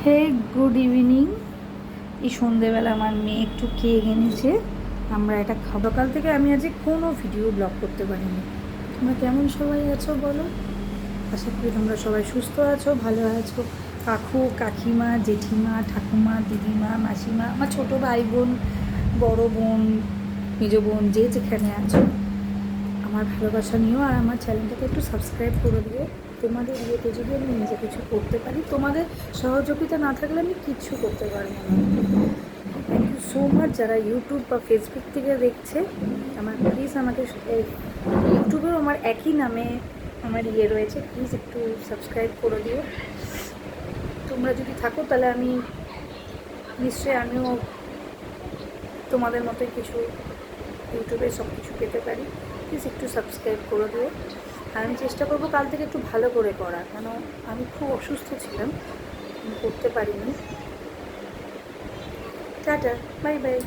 হে good evening. এই সন্ধেবেলা আমার মেয়ে একটু কেক এনেছে, আমরা এটা খাবো। কাল থেকে আমি আজ কোনো ভিডিও ব্লগ করতে পারিনি। তোমরা কেমন সবাই আছো বলো? আশা করি তোমরা সবাই সুস্থ আছো, ভালো আছো। কাকু, কাকিমা, জেঠিমা, ঠাকুমা, দিদিমা, মাসিমা, আমার ছোটো ভাই বোন, বড় বোন, মেজো বোন, যে যেখানে আছো আমার ভালোবাসা নিও। আর আমার চ্যানেলটাকে একটু সাবস্ক্রাইব করে দিও। তোমাদের ইয়েতে যদি আমি নিজে কিছু করতে পারি, তোমাদের সহযোগিতা না থাকলে আমি কিচ্ছু করতে পারবো না। থ্যাংক ইউ সো মাচ যারা ইউটিউব বা ফেসবুক থেকে দেখছে। আমার প্লিজ আমাকে ইউটিউবেও আমার একই নামে আমার ইয়ে রয়েছে, প্লিজ একটু সাবস্ক্রাইব করে দিও। তোমরা যদি থাকো তাহলে আমি নিশ্চয়ই আমিও তোমাদের মতোই কিছু ইউটিউবে সব কিছু পেতে পারি। প্লিজ একটু সাবস্ক্রাইব করে দিও। আর আমি চেষ্টা করবো কাল থেকে একটু ভালো করে করার, কেন আমি খুব অসুস্থ ছিলাম, করতে পারিনি। Tata, bye bye.